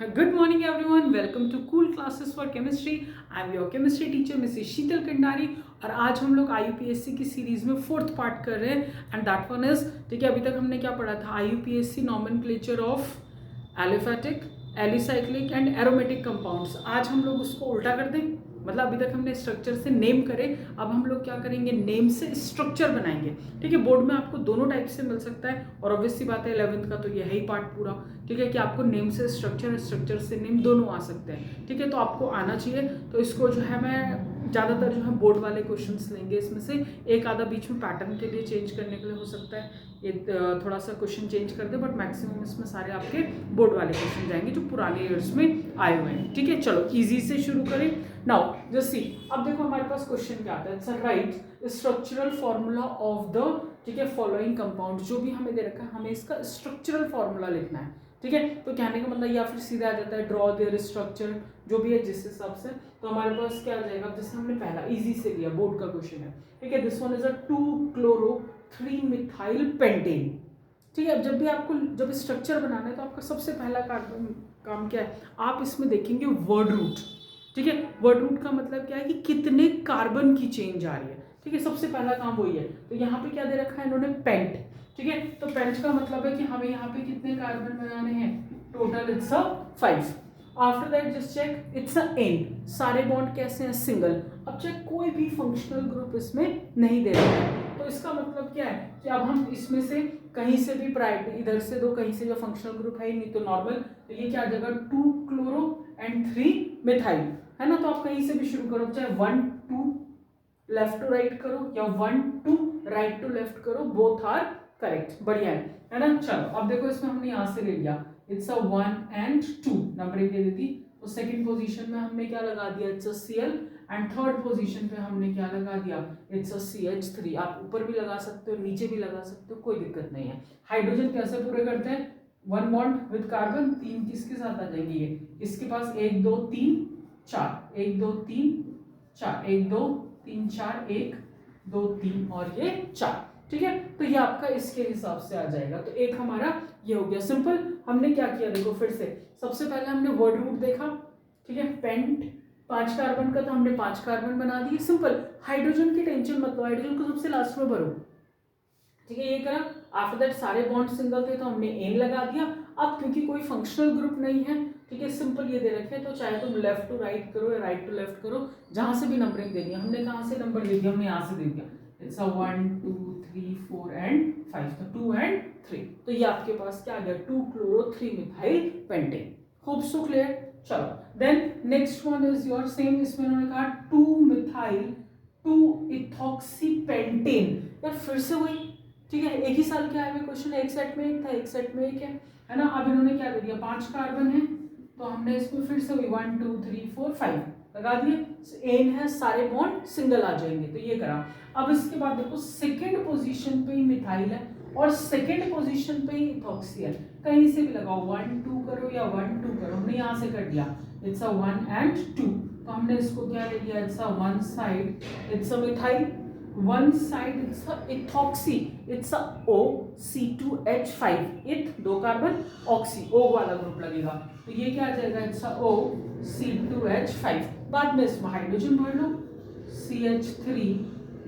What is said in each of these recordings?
Good morning everyone. Welcome to Cool Classes for Chemistry. I am your chemistry teacher Mrs. शीतल कंडारी और आज हम लोग IUPAC की series में फोर्थ पार्ट कर रहे हैं एंड दैट वन इज ठीक है। अभी तक हमने क्या पढ़ा था? IUPAC nomenclature of aliphatic, alicyclic and aromatic compounds. आज हम लोग उसको उल्टा कर दें, मतलब अभी तक हमने स्ट्रक्चर से नेम करे, अब हम लोग क्या करेंगे? नेम से स्ट्रक्चर बनाएंगे। ठीक है, बोर्ड में आपको दोनों टाइप से मिल सकता है और ऑब्वियस सी बात है 11th का तो ये है ही पार्ट पूरा। ठीक है कि आपको नेम से स्ट्रक्चर, स्ट्रक्चर से नेम दोनों आ सकते हैं। ठीक है, तो आपको आना चाहिए। तो इसको जो है मैं ज़्यादातर जो है बोर्ड वाले क्वेश्चंस लेंगे, इसमें से एक आधा बीच में पैटर्न के लिए चेंज करने के लिए हो सकता है, ये थोड़ा सा क्वेश्चन चेंज कर दे, बट मैक्सिमम इसमें सारे आपके बोर्ड वाले क्वेश्चन जाएंगे जो पुराने ईयर्स में आए हुए हैं। ठीक है, चलो इजी से शुरू करें। नाउ जस्ट सी, अब देखो हमारे पास क्वेश्चन क्या आता है। It's right structural formula of the, ठीक है, फॉलोइंग कंपाउंड। जो भी हमें दे रखा है हमें इसका स्ट्रक्चरल फॉर्मूला लिखना है। ठीक है, तो कहने का मतलब या फिर सीधा आ जाता है ड्रॉ देयर स्ट्रक्चर, जो भी है जिस हिसाब से। तो हमारे पास क्या आ जाएगा? जैसे हमने पहला इजी से लिया, बोर्ड का क्वेश्चन है। ठीक है, this one is a 2-chloro-3-methyl pentane. ठीक है, अब जब भी आपको जब स्ट्रक्चर बनाना है तो आपका सबसे पहला काम क्या है? आप इसमें देखेंगे वर्ड रूट। ठीक है, वर्ड रूट का मतलब क्या है कि कितने कार्बन की चेन जा रही है। ठीक है, सबसे पहला काम वही है। तो यहाँ पे क्या दे रखा है इन्होंने? पेंट। ठीक है, तो पेंट का मतलब है कि हमें यहाँ पे कितने कार्बन बनाने हैं? Total it's a 5। After that just check it's a N. सारे बॉन्ड कैसे हैं? सिंगल। अब चेक कोई भी फंक्शनल ग्रुप इसमें नहीं दे रहा है, तो इसका मतलब क्या है कि अब हम इसमें से कहीं से भी प्राइवेट, इधर से दो, कहीं से जो फंक्शनल ग्रुप है ही नहीं, तो नॉर्मल। तो ये क्या आ जाएगा? 2-chloro-3-methyl, है ना। तो आप कहीं से भी शुरू करो, चाहे 1-2 लेफ्ट टू राइट करो या 1-2 राइट टू लेफ्ट करो, बोथ आर करेक्ट। बढ़िया है ना। चलो अब देखो, इसमें हमने यहां से ले लिया इट्स अ 1 and 2 नंबरिंग दे देती। तो सेकंड पोजीशन में हमने क्या लगा दिया? It's a Cl। And third position पे हमने क्या लगा दिया? It's a CH3। आप ऊपर भी लगा सकते हो, नीचे भी लगा सकते हो, कोई दिक्कत नहीं है। हाइड्रोजन कैसे पूरे करते हैं? 1 बॉन्ड विद कार्बन, 3 किसके साथ आ जाएंगे? ये इसके पास 1 2 3 4, 1 2 3 4, 1 2 3 4, 1 2 3 और ये 4। ठीक है, तो ये आपका इसके हिसाब से आ जाएगा। तो एक हमारा ये हो गया सिंपल। हमने क्या किया देखो, फिर से सबसे पहले हमने वर्ड रूट देखा। ठीक है, पेंट 5 कार्बन का, तो हमने 5 कार्बन बना दिए, सिंपल। हाइड्रोजन की टेंशन मत लो, हाइड्रोजन को सबसे लास्ट में भरो। ठीक है, ये करा। आफ्टर दैट सारे बॉन्ड सिंगल थे तो हमने एन लगा दिया। अब क्योंकि कोई फंक्शनल ग्रुप नहीं है, ठीक है, सिंपल ये दे रखे हैं, तो चाहे तुम लेफ्ट टू राइट करो या राइट टू लेफ्ट करो, जहां से भी नंबरिंग देनी है। हमने कहां से नंबर दे दिया? हमने यहां से दे दिया। इट्स अ 1 2 3 4 एंड 5, तो 2 and 3। तो ये आपके पास क्या आ गया? 2-chloro-3-methyl pentane. Hope so clear. चलो then next one is your same. इसमें उन्होंने कहा 2-methyl 2-ethoxypentane। यार फिर से वही। ठीक है, एक ही साल के आए हुए क्वेश्चन, एक सेट में एक था, एक सेट में एक है ना। अब इन्होंने क्या दे दिया? 5 कार्बन है, तो हमने इसमें फिर से 1 2 3 4 5 लगा दिए। एन है, सारे बॉन्ड सिंगल आ जाएंगे, तो ये करा। अब इसके बाद देखो, सेकंड पोजीशन पे ही मिथाइल है और सेकंड पोजीशन पे ही इथॉक्सी है। कहीं से भी लगाओ, 1 2 करो या 1 2 करो, हमने यहाँ से कर दिया। इट्स अ 1 and 2, तो हमने इसको क्या ले लिया? It's a one side it's a methyl, one side it's a ethoxy, it's a OC2H5। इथ 2 कार्बन, ऑक्सी O वाला ग्रुप लगेगा, तो ये क्या आ जाएगा? It's a OC2H5। बाद में इसमें हाइड्रोजन भर लो, CH3,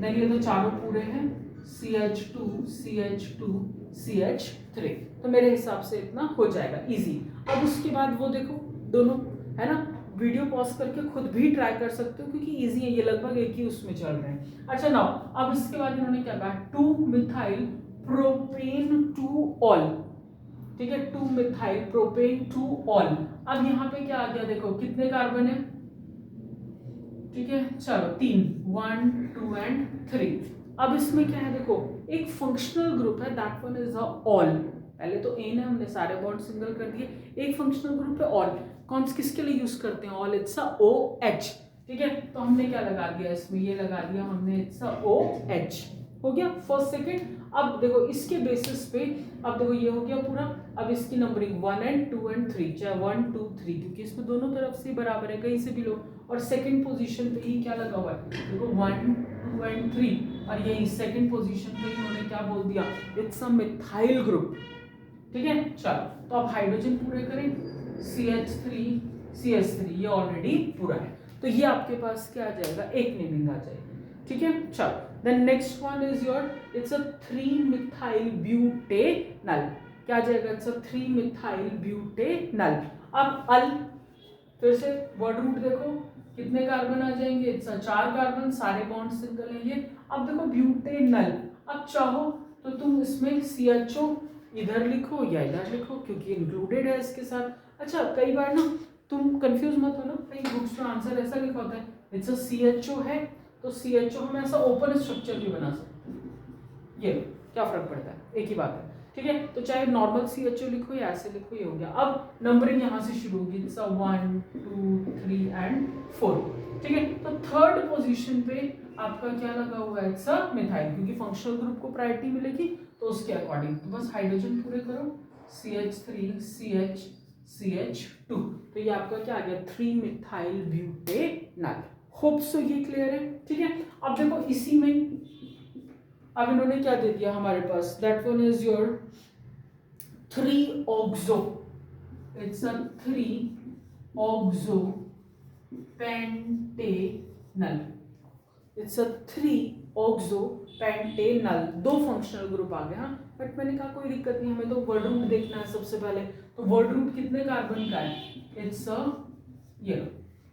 देन ये तो चारों पूरे हैं, CH2 CH2 CH3। तो मेरे हिसाब से इतना हो जाएगा इजी। अब उसके बाद वो देखो दोनों, है ना, वीडियो पॉज करके खुद भी ट्राई कर सकते हो क्योंकि इजी है, ये लगभग एक ही उसमें चल रहे हैं। अच्छा नाउ, अब इसके बाद इन्होंने क्या कहा? 2-methyl propane 2 all. ठीक है, 2-methyl propane 2 ऑल। अब यहाँ पे क्या आ गया? देखो कितने कार्बन है? ठीक है, चलो 3, 1 2 and 3। अब इसमें क्या है? देखो एक फंक्शनल ग्रुप है, that one is a all. पहले तो एन है, हमने सारे बॉन्ड सिंगल कर दिए। एक फंक्शनल ग्रुप है ऑल, कौन किसके लिए यूज करते हैं? All, it's a OH। ठीक है, तो हमने क्या लगा दिया इसमें? ये लगा दिया हमने, इट्स अ OH। हो गया फर्स्ट सेकंड। अब देखो इसके बेसिस पे, अब देखो ये हो गया पूरा। अब इसकी नंबरिंग 1 and 2 and 3, चाहे 1 2 3, क्योंकि इसमें दोनों तरफ से बराबर है, कहीं से भी लो। और सेकंड पोजीशन पे ही क्या लगा हुआ है? देखो 1 2 and 3, और यही सेकंड पोजीशन पे इन्होंने क्या बोल दिया? It's a methyl group. ठीक है, चलो तो अब हाइड्रोजन पूरे करें। CH3 ये ऑलरेडी पूरा है, तो ये आपके पास क्या आ जाएगा, एक नेमिंग आ जाएगी, ठीक है। चलो then next one is your, it's a 3-मिथाइल ब्यूटेनल, क्या आ जाएगा, इट्स अ 3-मिथाइल ब्यूटेनल। अब अल, फिर से वर्ड रूट देखो कितने कार्बन आ जाएंगे, इट्स अ 4 कार्बन, सारे बॉन्ड सिंगल है ये। अब देखो ब्यूटेनल, अब चाहो तो तुम इसमें CHO इधर लिखो या इधर लिखो, क्योंकि इंक्लूडेड है इसके साथ। अच्छा कई बार ना तुम कंफ्यूज मत हो ना, कई बुक्स में आंसर ऐसा लिखा होता है इट्स अ CHO है, तो CHO हम ऐसा ओपन स्ट्रक्चर भी बना सकते हैं, ये क्या फर्क पड़ता है, एक ही बात है, ठीक है। तो चाहे नॉर्मल CHO लिखो या ऐसे लिखो, ये हो गया। अब नंबरिंग यहाँ से शुरू होगी, इट्स अ 1 2 3 एंड 4, ठीक है। तो थर्ड पोजीशन पे आपका क्या लगा हुआ है, इट्स अ मिथाइल, क्योंकि फंक्शनल ग्रुप को प्रायोरिटी मिलेगी तो उसके अकॉर्डिंग तो बस हाइड्रोजन पूरे करो, CH3 CH2, तो ये आपका क्या आ गया, 3-मिथाइल ब्यूटेनल। होप सो ये क्लियर है, ठीक है। अब देखो इसी में अब इन्होंने क्या दे दिया हमारे पास, दैट वन इज योर 3-ऑक्सो, इट्स अ 3-ऑक्सो पेंटेनल, इट्स अ 3-ऑक्सो पेंटेनल, 2 फंक्शनल ग्रुप आ गए। हाँ बट मैंने कहा कोई दिक्कत नहीं, हमें तो वर्ड रूट देखना है सबसे पहले, तो वर्ड रूट कितने कार्बन का है, इट्स अ ये,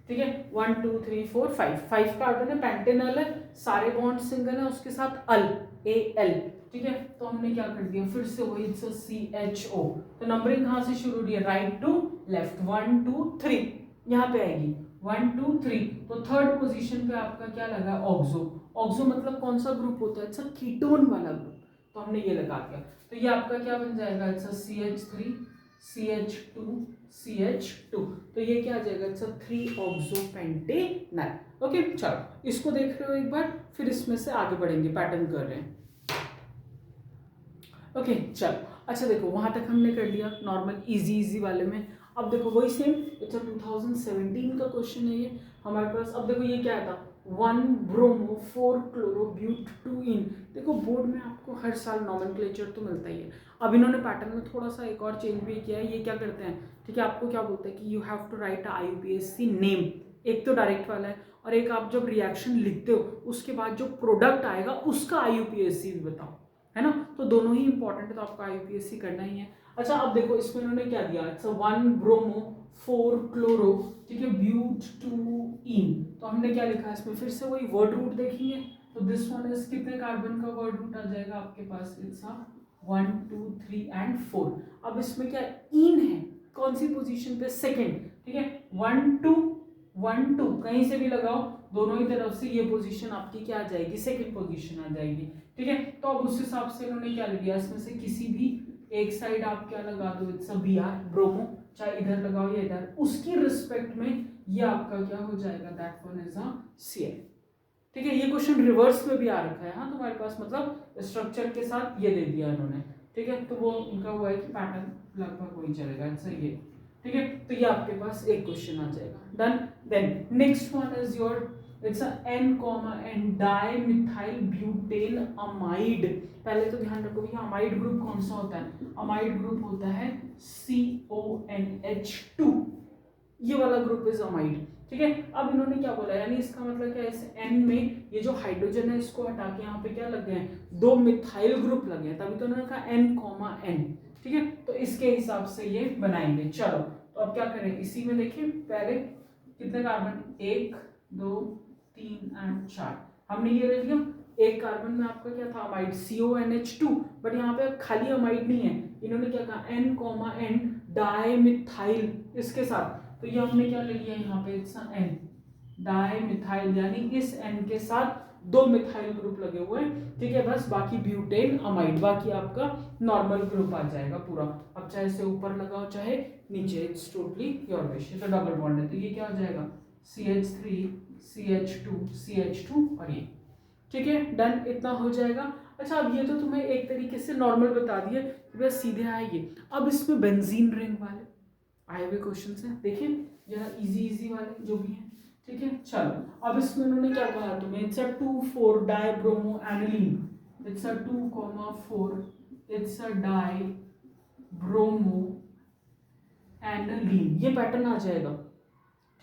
ठीक है, 1 2 3 4 5 कार्बन है, पेंटेनल है, सारे बॉन्ड सिंगल है, उसके साथ अल Al, ठीक है। तो हमने क्या कर दिया, फिर से वही इट्स अ CHO, तो नंबरिंग कहाँ से शुरू हो रही है, राइट टू लेफ्ट, 1 2 3 यहाँ पे आएगी, 1 2 3, तो थर्ड पोजीशन पे आपका क्या लगा, ऑक्सो। ऑक्सो मतलब कौन सा ग्रुप होता है, इट्स अ कीटोन वाला ग्रुप, तो हमने ये लगा दिया, तो ये आपका क्या बन जाएगा, it's a CH3 CH2 CH2, तो ये क्या आ जाएगा, इट्स अ 3-ऑक्सो पेंटेनल। ओके चलो इसको देख रहे हो एक बार, फिर इसमें से आगे बढ़ेंगे, पैटर्न कर रहे हैं। ओके चलो, अच्छा देखो वहां तक हमने कर लिया नॉर्मल इजी वाले में। अब देखो वही सेम, इट्स 2017 का क्वेश्चन है ये हमारे पास। अब देखो ये क्या था, 1 ब्रोमो 4 क्लोरो ब्यूट 2 इन। देखो बोर्ड में आपको हर साल नॉमेनक्लेचर तो मिलता ही है, अब इन्होंने पैटर्न में थोड़ा सा एक और चेंज भी किया है। ये क्या करते हैं, ठीक है, आपको क्या बोलते हैं कि you have to write IUPAC name, एक तो डायरेक्ट वाला है, और एक आप जब रिएक्शन लिखते हो उसके बाद जो प्रोडक्ट आएगा उसका IUPAC भी बताओ, है ना, तो दोनों ही इंपॉर्टेंट है, तो आपका IUPAC करना ही है। अच्छा अब देखो इसमें इन्होंने क्या दिया, इट्स 1 ब्रोमो 4 क्लोरो, ठीक है, ब्यूट 2 इन, तो हमने क्या लिखा है इसमें, फिर से वही वर्ड रूट देखेंगे, तो दिस वन इज कितने कार्बन का वर्ड रूट आ जाएगा आपके पास, इट्स 1 2 3 एंड 4। अब इसमें क्या इन है, कौन सी पोजीशन पे, सेकंड, ठीक है, 1 2 1 2 कहीं से भी लगाओ, दोनों ही तरफ से ये पोजीशन आपकी क्या आ जाएगी, सेकंड पोजीशन आ जाएगी, ठीक है। तो अब उस हिसाब से उन्होंने क्या लिया, इसमें से किसी भी एक साइड आप क्या लगा दो, इट्स अ Br ब्रोमो, चाहे इधर लगाओ या इधर, उसकी रिस्पेक्ट में ये आपका क्या हो जाएगा, that one is a Cl, ठीक है। ये क्वेश्चन रिवर्स में भी आ रखा है, हाँ तुम्हारे पास, मतलब स्ट्रक्चर के साथ ये दे दिया इन्होंने, ठीक है, तो वो उनका हुआ है कि पैटर्न लगभग वही चलेगा, इट्स ये, ठीक है। तो ये आपके पास एक क्वेश्चन आ जाएगा, done. Then next one is your, it's N, dimethyl butane amide. पहले तो ध्यान रखो भैया अमाइड ग्रुप कौन सा होता है, अमाइड ग्रुप होता है CONH2, ये वाला ग्रुप इज अमाइड, ठीक है। अब इन्होंने क्या बोला, यानी इसका मतलब क्या है, इस N में ये जो हाइड्रोजन है इसको हटा के यहाँ पे क्या लग गए हैं, 2 मिथाइल ग्रुप लगे हैं, तभी तो उन्होंने कहा N, ठीक है। तो इसके हिसाब से ये बनाएंगे। चलो तो अब क्या करें, इसी में देखिए पहले कितने कार्बन, 1 2 3 एंड 4, हमने ये ले लिया। एक कार्बन में आपका क्या था, अमाइड CONH2, बट यहाँ पे खाली अमाइड नहीं है, इन्होंने क्या कहा N, डाइमिथाइल इसके साथ, तो ये हमने क्या ले लिया यहाँ पे, इट्स N डाइमिथाइल, यानी इस N के साथ 2 मिथाइल ग्रुप लगे हुए हैं, ठीक है, बस बाकी ब्यूटेन अमाइड, बाकी आपका नॉर्मल ग्रुप आ जाएगा पूरा। अब चाहे से ऊपर लगाओ चाहे नीचे, इट्स टोटली योर विश, तो डबल बॉन्ड है, तो ये क्या आ जाएगा, CH3 CH2 और ये, ठीक है, डन, इतना हो जाएगा। अच्छा अब ये तो तुम्हें एक तरीके से नॉर्मल बता दिए, बस सीधे आएंगे अब इसमें बेंजीन रिंग वाले आए हुए क्वेश्चन है, देखिए जरा इजी वाले जो भी हैं, ठीक है। चलो अब इसमें उन्होंने क्या कहा तुम्हें, it's 2,4 dibromo aniline, it's 2,4, it's dibromo aniline, ये पैटर्न आ जाएगा।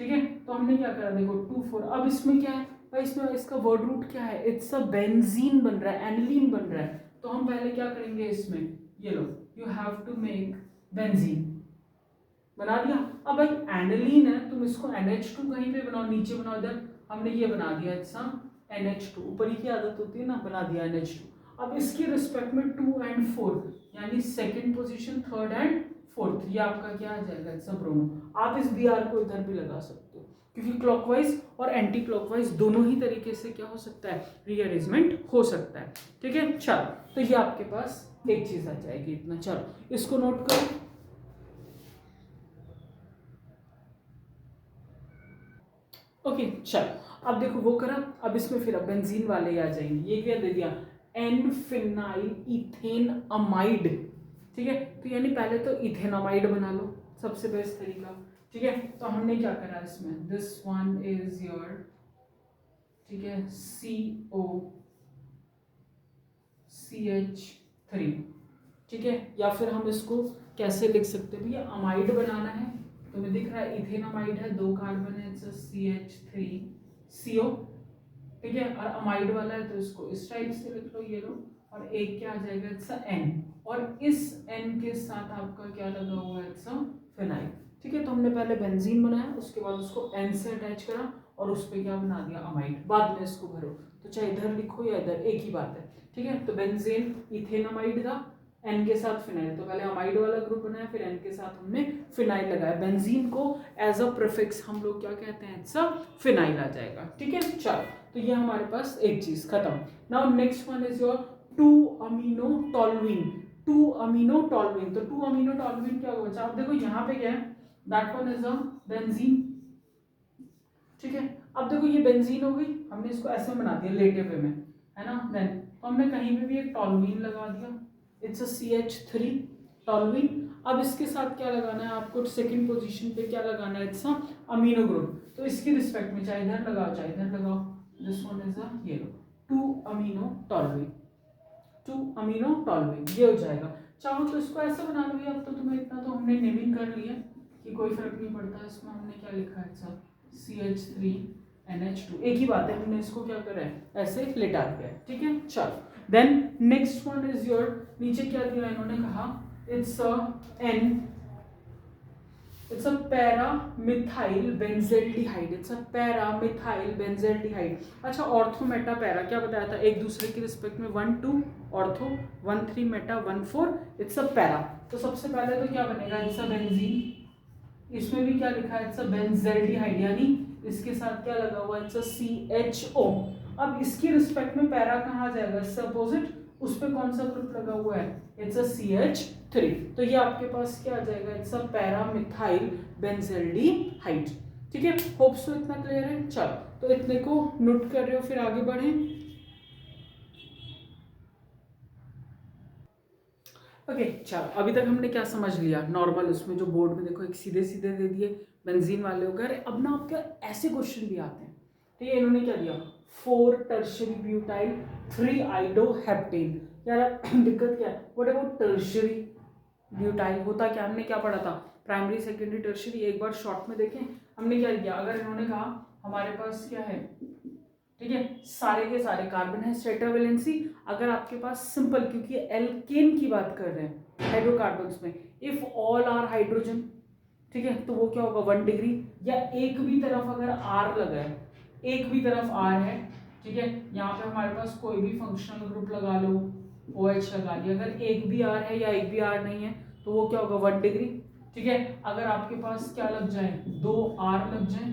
ठीक है, तो हमने क्या करा देखो 2 4। अब इसमें क्या है भाई, इसमें इसका वर्ड रूट क्या है, इट्स अ बेंजीन बन रहा है, एनिलीन बन रहा है। तो हम पहले क्या करेंगे इसमें, ये लो, you have to make benzene, बना दिया। अब भाई एनिलीन है, तुम इसको NH2 कहीं पे बनाओ, नीचे बनाओ, इधर हमने ये बना दिया इट्स NH2, ऊपर ही की आदत होती है ना, बना दिया NH2। अब इसके रिस्पेक्ट में 2 and 4 यानी second position, third and fourth, ये आपका क्या आ जाएगा, इट्स ब्रोमो। आप इस Br को इधर भी लगा सकते हो, क्योंकि क्लॉकवाइज और एंटी क्लॉकवाइज दोनों ही तरीके से क्या हो सकता है, रीअरेंजमेंट हो सकता है। ठीक है, चलो, तो ये आपके पास एक चीज आ जाएगी इतना। चलो इसको नोट करो। ओके, चलो अब देखो वो करा। अब इसमें फिर अब बेंजीन वाले ही आ जाएंगे। ये क्या दे दिया, एन फिनाइल इथेन अमाइड। ठीक है, तो यानी पहले तो इथेनामाइड बना लो, सबसे बेस्ट तरीका। ठीक है, तो हमने क्या करा इसमें, दिस वन इज योर, ठीक है, COCH3। ठीक है, या फिर हम इसको कैसे लिख सकते हैं, भैया अमाइड बनाना है, तुम्हें दिख रहा है इथेनामाइड है, 2 कार्बन है, CH3CO। ठीक है, और अमाइड वाला है तो इसको इस टाइप से लिख लो, ये लो, और एक क्या आ जाएगा, इट्स N, और इस N के साथ आपका क्या लगा हुआ है, इट्स फिनाइल। ठीक है, तो हमने पहले बेंजीन बनाया, उसके बाद उसको N से अटैच करा और उस पर क्या बना दिया, अमाइड। बाद में इसको भरो, तो चाहे इधर लिखो या इधर, एक ही बात है। ठीक है, तो बेंजीन इथेनामाइड था, N के साथ फिनाइल, तो पहले अमाइड वाला ग्रुप बनाया, फिर N के साथ हमने फिनाइल लगाया। बेंजीन को एज अ प्रीफिक्स हम लोग क्या कहते हैं, इट्स फिनाइल आ जाएगा। ठीक है, चलो, तो ये हमारे पास एक चीज खत्म। Now next one is your 2-amino-toluene। 2-amino-toluene, तो 2-amino-toluene क्या होगा, आप देखो यहाँ पे क्या है, that one is a benzene. ठीक है, अब देखो ये बेंजीन हो गई, हमने इसको ऐसे बना दिया लेटे वे में, है ना। देन तो हमने कहीं पे भी एक टॉलुइन लगा दिया, इट्स अ CH3 टॉलुइन। अब इसके साथ क्या लगाना है आपको, सेकंड पोजीशन पे क्या लगाना है, इट्स अ अमीनो ग्रुप। तो इसकी रिस्पेक्ट में चाहे इधर लगाओ चाहे इधर लगाओ, दिस वन इज अ, ये लो, 2-amino-toluene, 2-amino-toluene, ये हो जाएगा। चाहो तो इसको ऐसा बना लो, अब तो तुम्हें इतना तो हमने नेमिंग कर लिया कि कोई फर्क नहीं पड़ता। इसमें हमने क्या लिखा है, सब CH3NH2, एक ही बात है, हमने इसको क्या करा है, ऐसे लिटा दिया है। ठीक है, चलो, then next one is your, नीचे क्या दिया इन्होंने कहा, it's a paramethyl benzaldehyde, it's a paramethyl benzaldehyde. अच्छा, ऑर्थो मेटा पैरा क्या बताया था, एक दूसरे की रिस्पेक्ट में 1 2 ortho, 1 3 Meta, 1 4, it's a para. तो सबसे पहले तो क्या बनेगा, इट्स अ बेंजीन, इसमें भी क्या लिखा है, इट्स अ बेंजेल्डिहाइड, यानी इसके साथ क्या लगा हुआ है, इट्स अ CHO। अब इसकी रिस्पेक्ट में पैरा कहाँ आ जाएगा, इससे अपोजिट, उस पे कौन सा ग्रुप लगा हुआ है, इट्स अ CH3। तो ये आपके पास क्या आ जाएगा, इट्स अ पैरामिथाइल बेंजेल्डिहाइड। ठीक है, होप सो इतना क्लियर है। चलो, तो इतने को नोट कर रहे हो, फिर आगे बढ़ें। ओके, चलो, अभी तक हमने क्या समझ लिया, नॉर्मल उसमें जो बोर्ड में देखो एक सीधे सीधे दे दिए बेंजीन वाले हो गए। अब ना आपके ऐसे क्वेश्चन भी आते हैं। ठीक है, इन्होंने क्या दिया, 4 टर्शियरी ब्यूटाइल 3 आइडोहेप्टेन। यार दिक्कत क्या है, व्हाट अबाउट टर्शियरी ब्यूटाइल, होता क्या, हमने क्या पढ़ा था, प्राइमरी सेकेंडरी टर्शियरी, एक बार शॉर्ट में देखें। हमने क्या किया, अगर इन्होंने कहा हमारे पास क्या है, ठीक है, सारे के सारे कार्बन है, स्टेटर वैलेंसी। अगर आपके पास सिंपल, क्योंकि एल्केन की बात कर रहे हैं हाइड्रोकार्बन्स में, इफ ऑल आर हाइड्रोजन, ठीक है, तो वो क्या होगा 1 डिग्री, या एक भी तरफ अगर R लगा है, एक भी तरफ R है, ठीक है, यहाँ पे हमारे पास कोई भी फंक्शनल ग्रुप लगा लो, OH लगा लिया, अगर एक भी R है या एक भी R नहीं है तो वो क्या होगा 1 डिग्री। ठीक है, अगर आपके पास क्या लग जाए, 2 R लग जाए,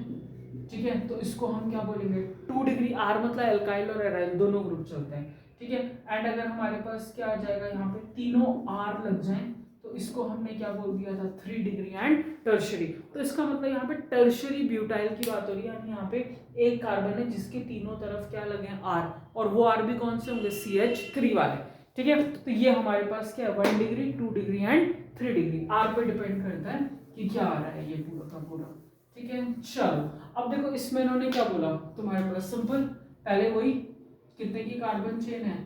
ठीक है, तो इसको हम क्या बोलेंगे 2 डिग्री। R मतलब एल्काइल और एराइल दोनों ग्रुप चलते हैं। ठीक है, एंड अगर हमारे पास क्या आ जाएगा, यहाँ पे तीनों R लग जाएं तो इसको हमने क्या बोल दिया था, 3 डिग्री एंड टर्शियरी। तो इसका मतलब यहाँ पे टर्शियरी ब्यूटाइल की बात हो रही है, यानी यहाँ पे एक कार्बन है जिसके तीनों तरफ क्या लगे हैं R, और वो R भी कौन से होंगे, CH3 वाले। ठीक है, तो ये हमारे पास क्या है, 1 degree, 2 degree and 3 degree. R पे डिपेंड करता है कि क्या आ रहा है ये पूरा का पूरा। ठीक है, चलो, अब देखो इसमें इन्होंने क्या बोला, तुम्हारे पास सिंपल, पहले वही कितने की कार्बन चेन है,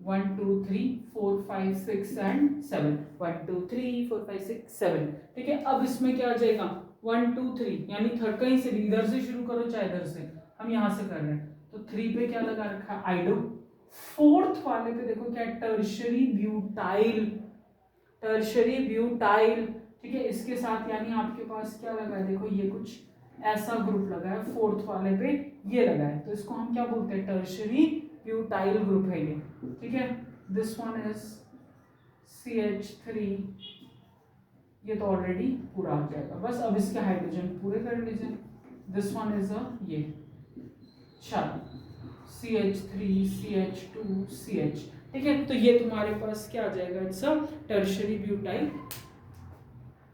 1 2 3 4 5 6 एंड 7, 1 2 3 4 5 6 7। ठीक है, अब इसमें क्या आ जाएगा 1 2 3, यानी थर्ड कहीं से भी, इधर से शुरू करो चाहे इधर से, हम यहाँ से कर रहे हैं तो 3 पे क्या लगा रखा है आइडो। फोर्थ वाले पे देखो क्या, टर्शरी ब्यूटाइल, टर्शरी ब्यूटाइल। ठीक है, इसके साथ यानी आपके पास क्या लगा है, देखो ये कुछ ऐसा ग्रुप लगा है फोर्थ वाले पे, ये लगा है, तो इसको हम क्या बोलते हैं, टर्शरी ब्यूटाइल ग्रुप है ये। ठीक है, दिस वन इज CH3, ये तो ऑलरेडी पूरा आ जाएगा, बस अब इसके हाइड्रोजन पूरे कर लीजिए। दिस वन इज अ ये, चलो CH3 CH2 CH। ठीक है, तो ये तुम्हारे पास क्या आ जाएगा, इट्स अ टर्शरी ब्यूटाइल।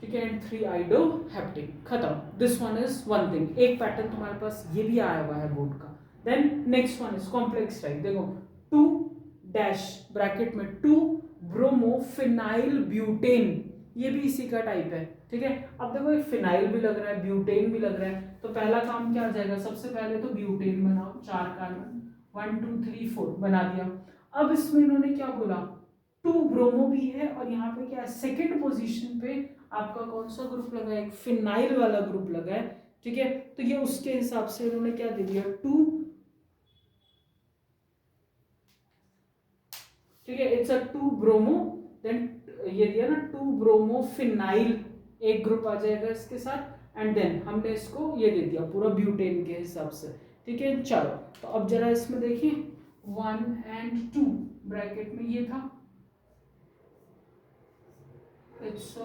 ठीक है, एंड 3 आइडो हेप्टेन, खत्म। This one is one thing, एक पैटर्न तुम्हारे पास ये भी आया हुआ है बोर्ड का। Then next one is complex type, देखो 2 डैश ब्रैकेट में 2 ब्रोमोफिनाइल ब्यूटेन, ये भी इसी का टाइप है। ठीक है, अब देखो ये फिनाइल भी लग रहा है, ब्यूटेन भी लग रहा है, तो पहला काम क्या आ जाएगा, सबसे पहले तो ब्यूटेन बनाओ, 4 कार्बन, 1 2 3 4 बना दिया। अब इसमें इन्होंने क्या बोला, 2 ब्रोमो भी है, और यहाँ पे क्या है, सेकेंड पोजीशन पे आपका कौन सा ग्रुप लगा है, एक फिनाइल वाला ग्रुप लगा है। ठीक है, तो ये उसके हिसाब से इन्होंने क्या दे दिया 2। ठीक है, इट्स अ 2 ब्रोमो, देन ये दिया ना 2 ब्रोमो फिनाइल, एक ग्रुप आ जाएगा इसके साथ, एंड देन हमने इसको ये दे दिया पूरा ब्यूटेन के हिसाब से। ठीक है, चलो तो अब जरा इसमें देखिए 1 एंड 2 ब्रैकेट में ये था, इट्स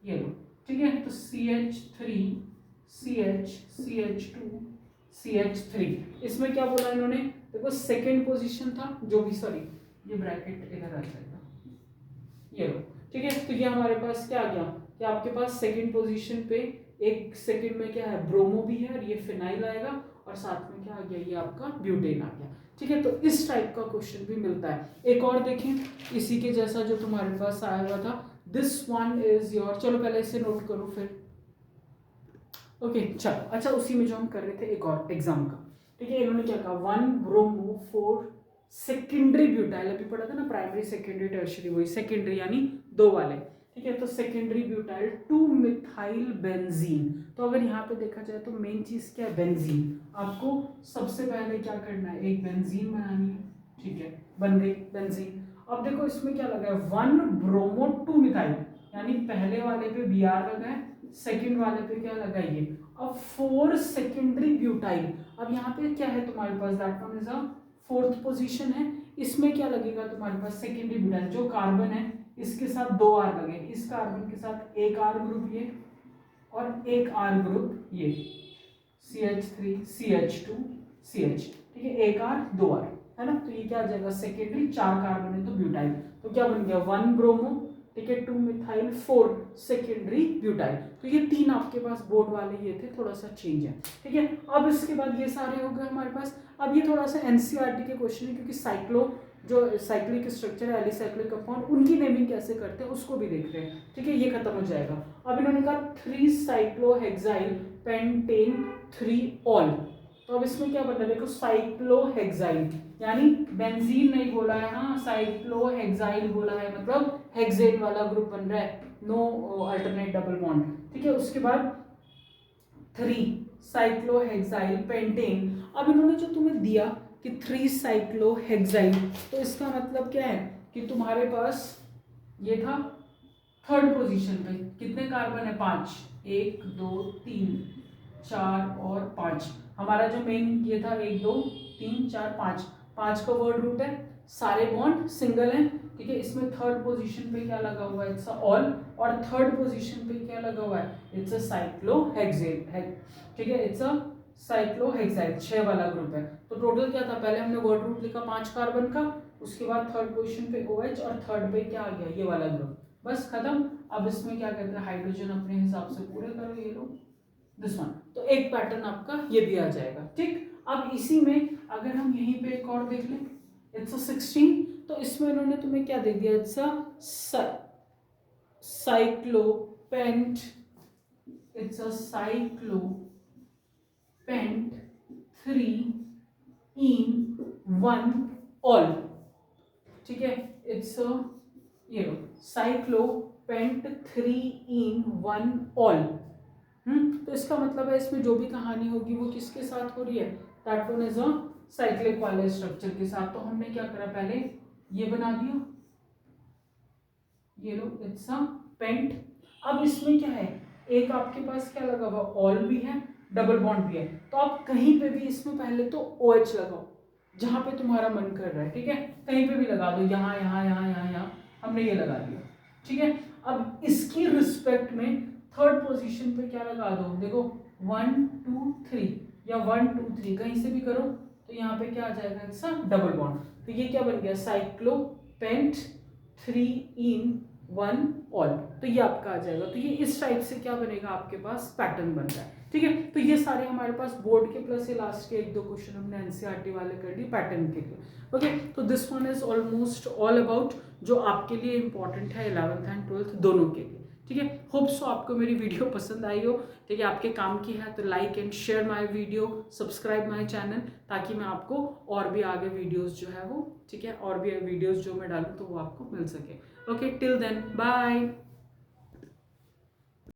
ये लो। ठीक है, तो CH3 CH CH2 CH3, इसमें क्या बोला इन्होंने, देखो सेकेंड पोजीशन था जो भी, सॉरी ये ब्रैकेट इधर आ जाएगा, ये लो। ठीक है, तो ये हमारे पास क्या आ गया कि आपके पास सेकेंड पोजीशन पे एक सेकेंड में क्या है, ब्रोमो भी है, और ये फिनाइल आएगा, और साथ में क्या आ गया, ये आपका ब्यूटेन आ गया। ठीक है, तो इस टाइप का क्वेश्चन भी मिलता है। एक और देखें इसी के जैसा जो तुम्हारे पास आया हुआ था, दिस वन इज योर, चलो पहले इसे नोट करो फिर। ओके चलो, अच्छा उसी में जो हम कर रहे थे एक और एग्जाम का। ठीक है, इन्होंने क्या कहा, 1 ब्रोमो 4 सेकेंडरी ब्यूटाइल, अभी पढ़ा था ना प्राइमरी सेकेंडरी टर्शरी, वही सेकेंडरी यानी 2 वाले। ठीक है, तो सेकेंडरी ब्यूटाइल 2 मिथाइल बेंजीन, तो अगर यहाँ पे देखा जाए तो मेन चीज क्या है, बेंजीन। आपको सबसे पहले क्या करना है, एक बेंजीन बनानी है। ठीक है, बन गई बेंजीन। अब देखो इसमें क्या लगा है, 1 ब्रोमो 2 मिथाइल, यानी पहले वाले पे Br लगा है, सेकेंड वाले पे क्या लगा ये। अब 4 सेकेंडरी ब्यूटाइल, अब यहाँ पे क्या है तुम्हारे पास, that one is a fourth position है, इसमें क्या लगेगा तुम्हारे पास, सेकेंडरी ब्यूटाइल, जो कार्बन है इसके साथ 2 R लगे, इस कार्बन के साथ एक R ग्रुप ये, और एक R ग्रुप ये, CH3 CH2 CH। ठीक है, एक R 2 R है ना, तो ये क्या आ जाएगा, सेकेंडरी, 4 कार्बन है तो ब्यूटाइल, तो क्या बन गया 1 ब्रोमो, ठीक है 2 मिथाइल 4 सेकेंडरी ब्यूटाइल। तो ये 3 आपके पास बोर्ड वाले ये थे, थोड़ा सा चेंज है। ठीक है, अब इसके बाद ये सारे हो गए हमारे पास। अब ये थोड़ा सा एनसीईआरटी के क्वेश्चन है, क्योंकि साइक्लो जो साइक्लिक स्ट्रक्चर है, एलिसाइक्लिक कंपाउंड, उनकी नेमिंग कैसे करते हैं उसको भी देख रहे हैं। ठीक है, ये खत्म हो जाएगा। अब इन्होंने कहा 3 साइक्लोहेक्साइल पेंटेन 3 ऑल, तो अब इसमें क्या बनना है, देखो साइक्लोहेक्साइल, यानी बेंजीन नहीं बोला है, हाँ साइक्लोहेक्साइल बोला है, मतलब हेक्सेन वाला ग्रुप बन रहा है, नो अल्टरनेट डबल बॉन्ड। ठीक है, उसके बाद 3 साइक्लोहेक्साइल पेंटेन। अब इन्होंने जो तुम्हें दिया कि 3 साइक्लोहेक्साइल, तो इसका मतलब क्या है कि तुम्हारे पास ये था थर्ड पोजीशन पे, कितने कार्बन है, 5, 1 2 3 4 और 5। हमारा जो मेन ये था 1 2 3 4 5, 5 का वर्ड रूट है, सारे बॉन्ड सिंगल हैं। ठीक है, इसमें थर्ड पोजीशन पे क्या लगा हुआ है, इट्स अ ऑल, और थर्ड पोजीशन पे क्या लगा हुआ है, इट्स अ साइक्लोहेक्सेन। ठीक है, इट्स अ साइक्लोहेक्साइल, 6 वाला ग्रुप है। तो टोटल क्या था, पहले हमने वर्ड रूट लिखा 5 कार्बन का, उसके बाद थर्ड पोजीशन पे OH, और थर्ड पे क्या आ गया, ये वाला ग्रुप, बस खत्म। अब इसमें क्या कहते हैं, हाइड्रोजन अपने हिसाब से पूरे करो, ये लो दिस वन, तो एक पैटर्न आपका ये भी आ जाएगा। ठीक, अब इसी में अगर हम यहीं पे एक और देख लें, इट्स अ 16, तो इसमें इन्होंने तुम्हें क्या दे दिया, it's a cyclopent, it's a cyclopent 3 in one all, ठीक है, इट्स ये लो साइक्लोपेंट 3 इन 1 ऑल। तो इसका मतलब है इसमें जो भी कहानी होगी वो किसके साथ हो रही है, that one is a cyclic वाले स्ट्रक्चर के साथ। तो हमने क्या करा, पहले ये बना दिया, ये लो इट्स अ पेंट। अब इसमें क्या है, एक आपके पास क्या लगा हुआ, ऑल भी है, डबल बॉन्ड भी है, तो आप कहीं पे भी इसमें पहले तो OH लगाओ जहां पे तुम्हारा मन कर रहा है, ठीक है, कहीं पे भी लगा दो, यहाँ यहाँ यहाँ यहाँ यहाँ, हमने ये लगा दिया, ठीक है। अब इसकी रिस्पेक्ट में थर्ड पोजीशन पे क्या लगा दो, देखो 1 2 3 या 1 2 3 कहीं से भी करो, तो यहाँ पे क्या आ जाएगा, इट्स डबल बॉन्ड। तो ये क्या बन गया, साइक्लोपेंट 3 इन 1 ऑल। तो ये आपका आ जाएगा। तो ये इस टाइप से क्या बनेगा, आपके पास पैटर्न बन रहा है, ठीक है। तो ये सारे हमारे पास बोर्ड के प्लस ये लास्ट के 1-2 क्वेश्चन हमने एनसीईआरटी वाले कर दिए पैटर्न के लिए। ओके, तो this one is almost all about जो आपके लिए इंपॉर्टेंट है 11th एंड 12th दोनों के लिए, ठीक है। होप सो आपको मेरी वीडियो पसंद आई हो, ठीक है, आपके काम की है तो like and share my video, subscribe my channel, ताकि मैं आपको और भी आगे वीडियोस जो है वो, ठीक है, और भी वीडियोस जो मैं डालूँ तो वो आपको मिल सके। Okay, till then bye.